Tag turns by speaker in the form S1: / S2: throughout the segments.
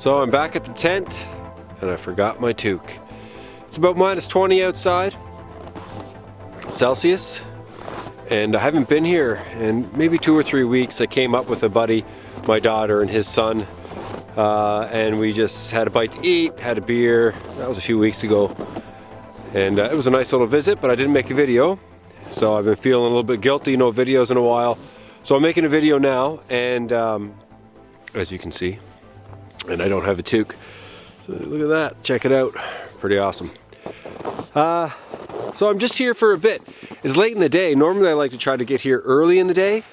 S1: So I'm back at the tent and I forgot my toque. It's about -20 outside Celsius, and I haven't been here in maybe 2 or 3 weeks. I came up with a buddy, my daughter and his son, and we just had a bite to eat, had a beer. That was a few weeks ago, and it was a nice little visit, but I didn't make a video, so I've been feeling a little bit guilty, no videos in a while. So I'm making a video now, and as you can see, and I don't have a toque. So look at that, check it out, pretty awesome. So I'm just here for a bit. It's late in the day. Normally I like to try to get here early in the day,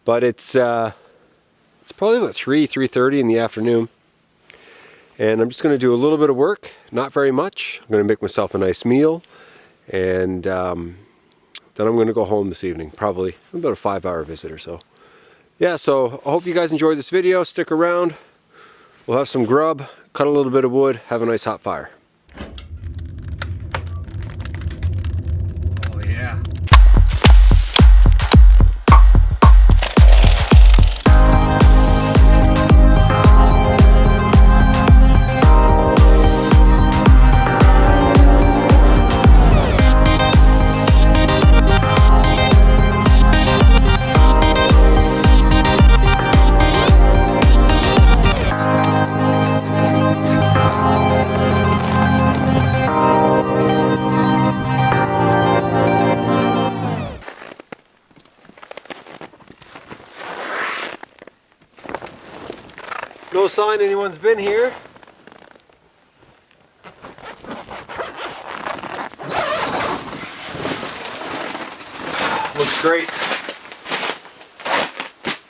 S1: but it's probably about 3:30 in the afternoon. And I'm just going to do a little bit of work, not very much. I'm going to make myself a nice meal, and then I'm going to go home this evening, probably about a 5-hour visit or so. Yeah, so I hope you guys enjoyed this video. Stick around. We'll have some grub, cut a little bit of wood, have a nice hot fire. Oh yeah. No sign anyone's been here. Looks great.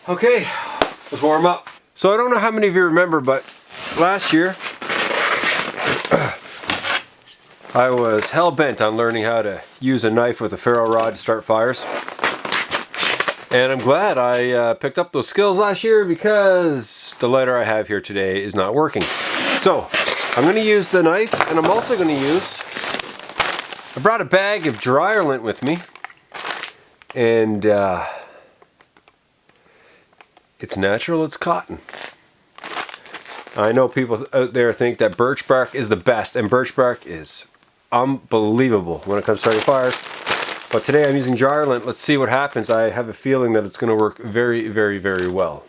S1: Okay, let's warm up. So I don't know how many of you remember, but last year I was hell-bent on learning how to use a knife with a ferro rod to start fires. And I'm glad I picked up those skills last year, because the lighter I have here today is not working. So I'm going to use the knife, and I'm also going to use, I brought a bag of dryer lint with me, and it's natural, it's cotton. I know people out there think that birch bark is the best, and birch bark is unbelievable when it comes to starting fires. But today I'm using dryer lint. Let's see what happens. I have a feeling that it's going to work very, very, very well.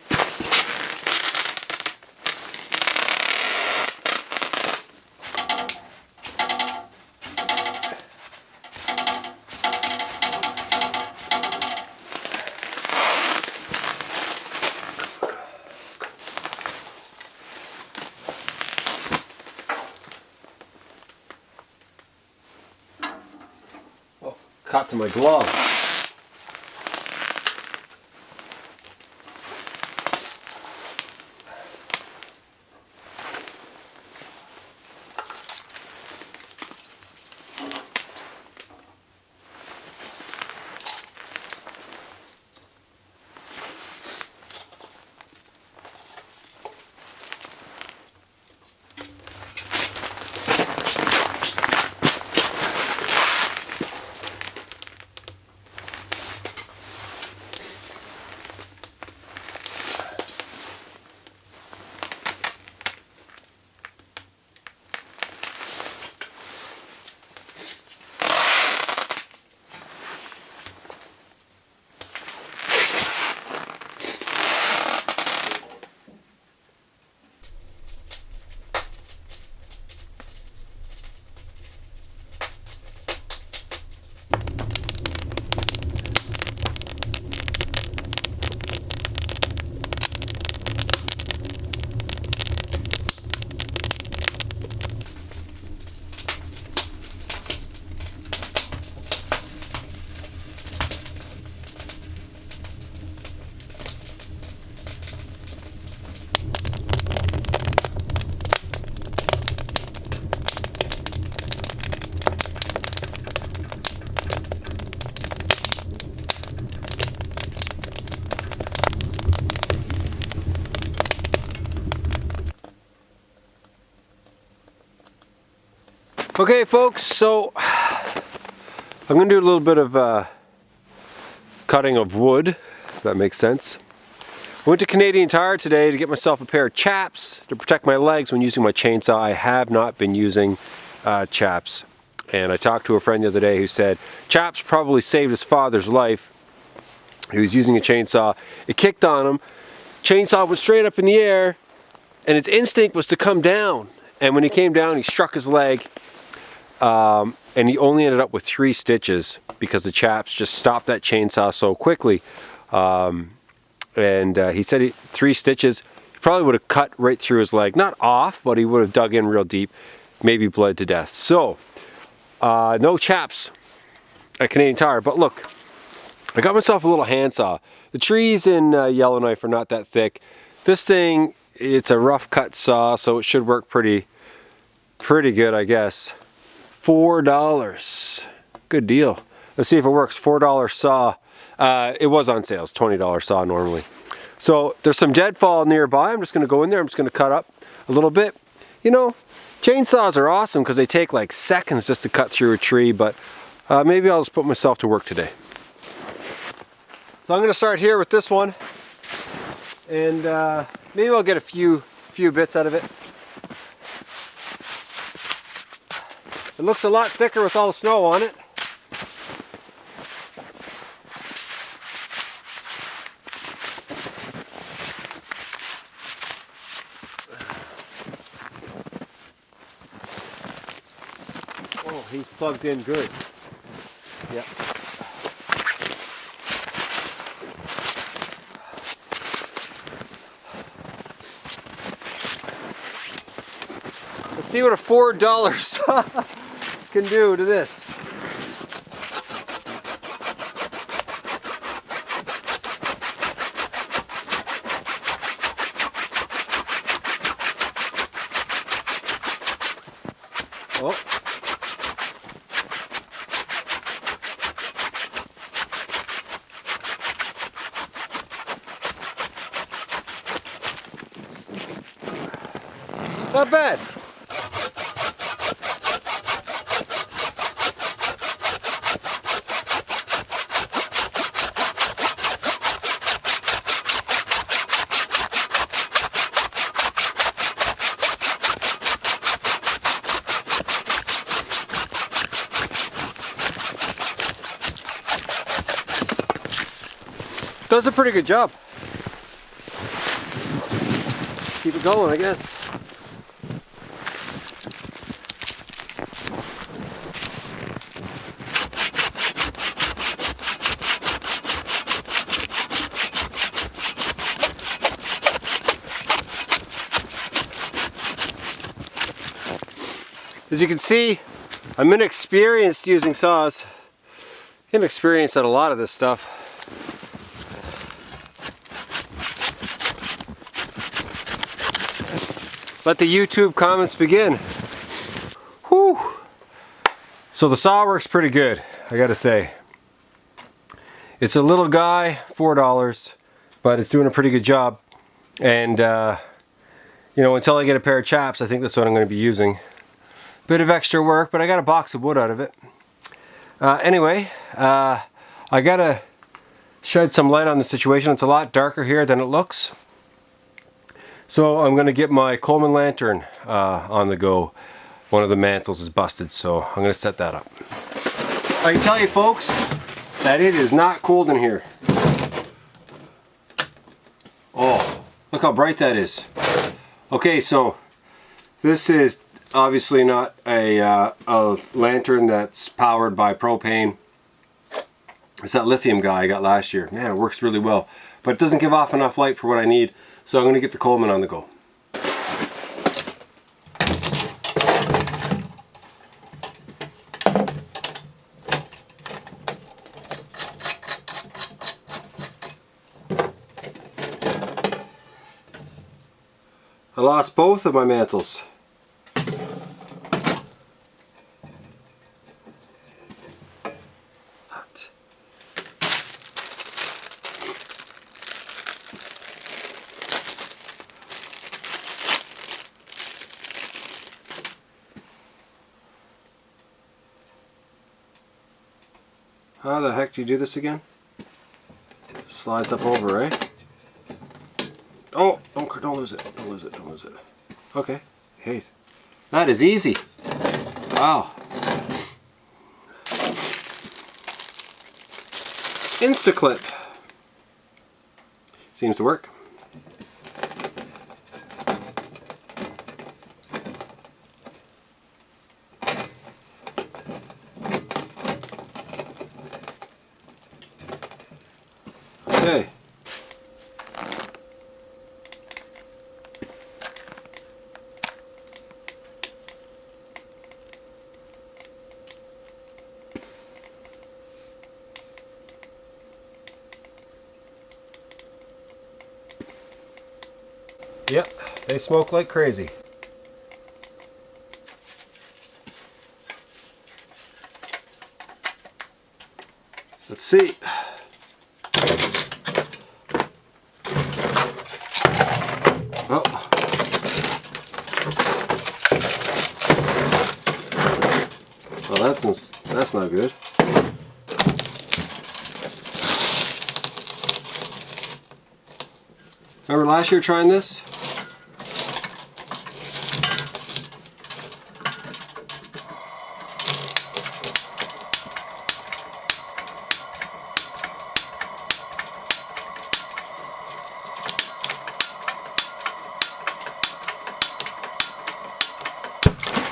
S1: Caught to my glove. Okay folks, so I'm going to do a little bit of cutting of wood, if that makes sense. I went to Canadian Tire today to get myself a pair of chaps to protect my legs when using my chainsaw. I have not been using chaps. And I talked to a friend the other day who said chaps probably saved his father's life. He was using a chainsaw. It kicked on him. Chainsaw went straight up in the air, and its instinct was to come down. And when he came down, he struck his leg. And he only ended up with 3 stitches because the chaps just stopped that chainsaw so quickly. He said 3 stitches, he probably would have cut right through his leg. Not off, but he would have dug in real deep, maybe bled to death. So, no chaps at Canadian Tire. But look, I got myself a little handsaw. The trees in Yellowknife are not that thick. This thing, it's a rough cut saw, so it should work pretty good, I guess. $4. Good deal. Let's see if it works. $4 saw. It was on sale. It's $20 saw normally. So there's some deadfall nearby. I'm just going to go in there. I'm just going to cut up a little bit. You know, chainsaws are awesome because they take like seconds just to cut through a tree, but maybe I'll just put myself to work today. So I'm going to start here with this one, and maybe I'll get a few bits out of it. It looks a lot thicker with all the snow on it. Oh, he's plugged in good. Yep. Let's see what a $4 saw can do to this. Oh. Not bad. Does a pretty good job. Keep it going, I guess. As you can see, I'm inexperienced using saws. Inexperienced at a lot of this stuff. Let the YouTube comments begin. Whew. So the saw works pretty good, I gotta say. It's a little guy, $4, but it's doing a pretty good job. And you know, until I get a pair of chaps, I think that's what I'm going to be using. Bit of extra work, but I got a box of wood out of it. Anyway, I gotta shed some light on the situation. It's a lot darker here than it looks. So I'm going to get my Coleman lantern on the go. One of the mantles is busted, so I'm going to set that up. I can tell you folks that it is not cold in here. Oh, look how bright that is. Okay, so this is obviously not a lantern that's powered by propane. It's that lithium guy I got last year. Man, it works really well. But it doesn't give off enough light for what I need. So I'm going to get the Coleman on the go. I lost both of my mantles. How the heck do you do this again? Slides up over, right? Oh, don't lose it. Don't lose it. Don't lose it. Okay. Hey, that is easy. Wow. Instaclip. Seems to work. Okay. Yep, they smoke like crazy. Let's see. Oh. Well, that's not good. Remember last year trying this?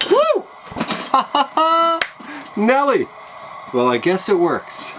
S1: Woo! Nelly! Well, I guess it works.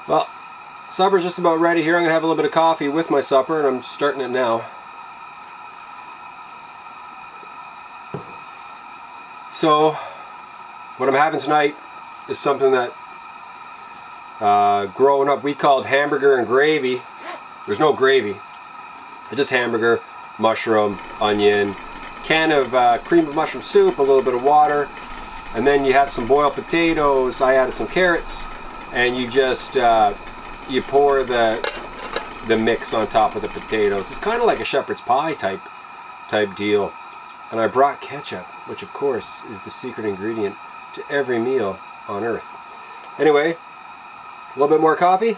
S1: Well, supper's just about ready here. I'm going to have a little bit of coffee with my supper, and I'm starting it now. So, what I'm having tonight is something that growing up we called hamburger and gravy. There's no gravy. It's just hamburger, mushroom, onion, can of cream of mushroom soup, a little bit of water, and then you have some boiled potatoes. I added some carrots, and you just you pour the mix on top of the potatoes. It's kind of like a shepherd's pie type deal. And I brought ketchup, which of course is the secret ingredient to every meal on earth. Anyway, a little bit more coffee.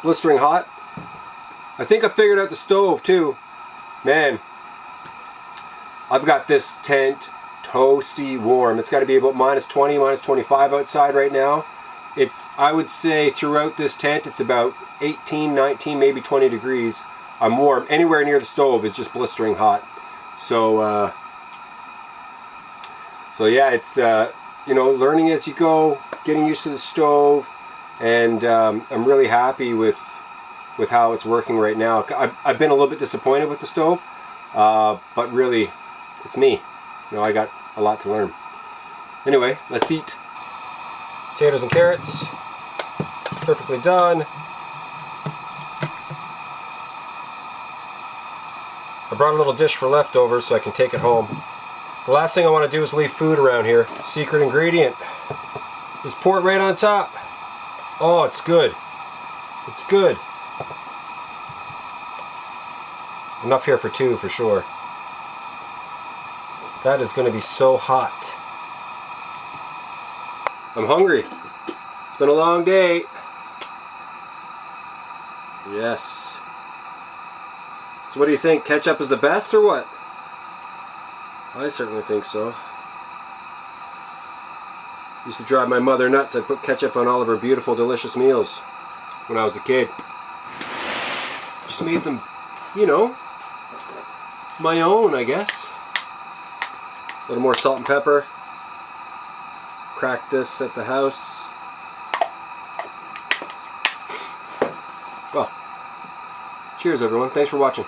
S1: Blistering hot. I think I figured out the stove too. Man, I've got this tent toasty warm. It's got to be about minus 20, minus 25 outside right now. It's, I would say throughout this tent, it's about 18, 19, maybe 20 degrees. I'm warm. Anywhere near the stove is just blistering hot. So, yeah, it's, you know, learning as you go, getting used to the stove, and I'm really happy with how it's working right now. I've been a little bit disappointed with the stove, but really, it's me. You know, I got a lot to learn. Anyway, let's eat. Potatoes and carrots, perfectly done. I brought a little dish for leftovers so I can take it home. The last thing I want to do is leave food around here. Secret ingredient is pour it right on top. Oh, it's good. It's good. Enough here for two for sure. That is going to be so hot. I'm hungry. It's been a long day. Yes. So what do you think? Ketchup is the best or what? I certainly think so. Used to drive my mother nuts. I'd put ketchup on all of her beautiful, delicious meals when I was a kid. Just made them, you know, my own, I guess. A little more salt and pepper. Crack this at the house. Well, cheers everyone. Thanks for watching.